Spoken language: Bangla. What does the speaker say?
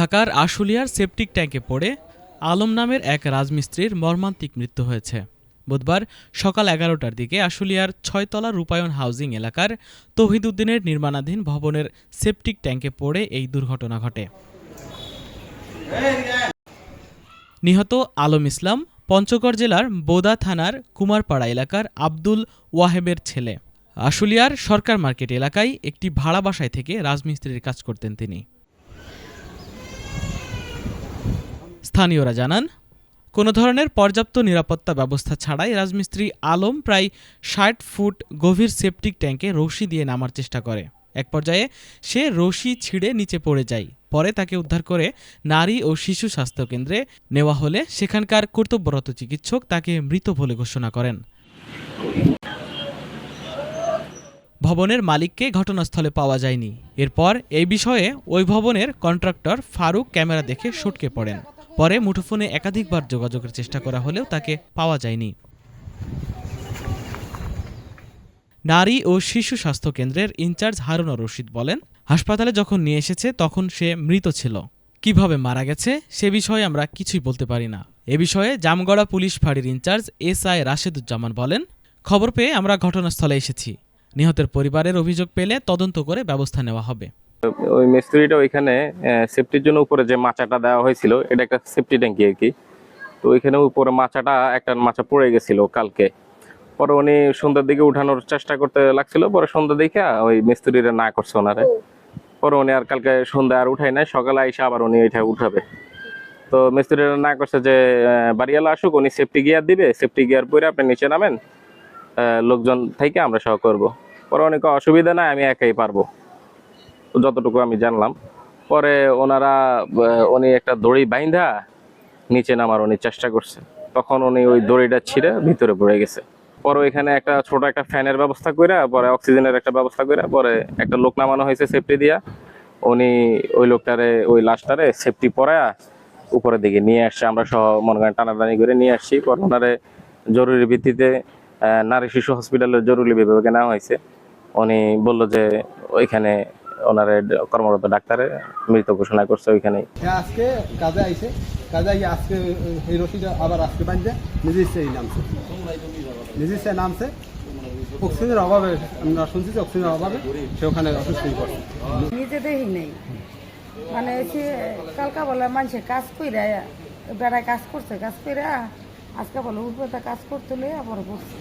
ঢাকার আশুলিয়ার সেপটিক ট্যাঙ্কে পড়ে আলম নামের এক রাজমিস্ত্রির মর্মান্তিক মৃত্যু হয়েছে। বুধবার সকাল 11টার দিকে আশুলিয়ার 6তলা রূপায়ণ হাউজিং এলাকার তৌহিদ উদ্দিনের নির্মাণাধীন ভবনের সেপটিক ট্যাঙ্কে পড়ে এই দুর্ঘটনা ঘটে। নিহত আলম ইসলাম পঞ্চগড় জেলার বোদা থানার কুমারপাড়া এলাকার আব্দুল ওয়াহেবের ছেলে। আশুলিয়ার সরকার মার্কেট এলাকায় একটি ভাড়া বাসায় থেকে রাজমিস্ত্রির কাজ করতেন তিনি। স্থানীয়রা জানান, কোনো ধরনের পর্যাপ্ত নিরাপত্তা ব্যবস্থা ছাড়াই রাজমিস্ত্রি আলম প্রায় ৬০ ফুট গভীর সেপটিক ট্যাঙ্কে রশি দিয়ে নামার চেষ্টা করে। এক পর্যায়ে সে রশি ছিঁড়ে নিচে পড়ে যায়। পরে তাকে উদ্ধার করে নারী ও শিশু স্বাস্থ্য কেন্দ্রে নেওয়া হলে সেখানকার কর্তব্যরত চিকিৎসক তাকে মৃত বলে ঘোষণা করেন। ভবনের মালিককে ঘটনাস্থলে পাওয়া যায়নি। এরপর এই বিষয়ে ওই ভবনের কন্ট্রাক্টর ফারুক ক্যামেরা দেখে সটকে পড়েন। পরে মুঠোফোনে একাধিকবার যোগাযোগের চেষ্টা করা হলেও তাকে পাওয়া যায়নি। নারী ও শিশু স্বাস্থ্য কেন্দ্রের ইনচার্জ হারুনা রশিদ বলেন, হাসপাতালে যখন নিয়ে এসেছে তখন সে মৃত ছিল। কিভাবে মারা গেছে সে বিষয়ে আমরা কিছুই বলতে পারি না। এ বিষয়ে জামগড়া পুলিশ ফাঁড়ির ইনচার্জ SI রাশেদুজ্জামান বলেন, খবর পেয়ে আমরা ঘটনাস্থলে এসেছি। নিহতের পরিবারের অভিযোগ পেলে তদন্ত করে ব্যবস্থা নেওয়া হবে। ওই মিস্ত্রিটা ওইখানে সেফটির জন্য উপরে যে মাচাটা দেওয়া হয়েছিল, এটা একটা সেফটি ট্যাঙ্কি আর কি। তো ওইখানে উপরে একটা মাচা পড়ে গেছিল কালকে। পরে উনি সন্ধ্যার দিকে উঠানোর চেষ্টা করতে লাগছিল। পরে সন্ধ্যা দেখে ওই মিস্ত্রিরা না করছে ওনারে। পরে উনি আর কালকে সন্ধ্যা আর উঠাই নাই, সকালে এসে আবার উনি এটা উঠাবে। তো মিস্ত্রিরা না করছে যে বাড়িওয়ালা আসুক, উনি সেফটি গিয়ার দিবে, সেফটি গিয়ার পরে আপনি নিচে নামেন, লোকজন থেকে আমরা সহ করবো। পরে অনেক অসুবিধা নাই, আমি একাই পারবো, যতটুকু আমি জানলাম। পরে উনি একটা দড়ি বাইন্ধা নিচে নামার উনি চেষ্টা করছে। তখন উনি ওই দড়িটা ছিঁড়ে ভিতরে পড়ে গেছে। পরে এখানে ছোট একটা ফ্যানের ব্যবস্থা করে, পরে অক্সিজেনের একটা ব্যবস্থা করে, পরে একটা লোক নামানো হয়েছে সেফটি দিয়া। উনি ওই ওই লাশটারে সেফটি পরায়া উপরের দিকে নিয়ে আসছে। আমরা সহ মনে করেন টানাটানি করে নিয়ে আসছি। পরে ওনারে জরুরি ভিত্তিতে নারী শিশু হসপিটালের জরুরি বিভাগে নেওয়া হয়েছে। উনি বললো যে ওইখানে ওনারে কর্মরত ডাক্তারে মৃত ঘোষণা করছে ওইখানে। আজকে কাজে আইছে, আজকে এই রশিটা আবার আজকে বাঁধে নিজের নামছে অক্সিজেনের অভাবে। আমরা শুনছি যে অক্সিজেনের অভাবে সে ওখানে অসুস্থ হয়ে পড়ছে। নিজে দেখি নেই, মানে সে কালকা বলে মানুষের কাজ কইরা বেড়ায় কাজ করছে, কাজ কইরা আজকে বলে উপরে কাজ করতে লইয়া পরে করছে।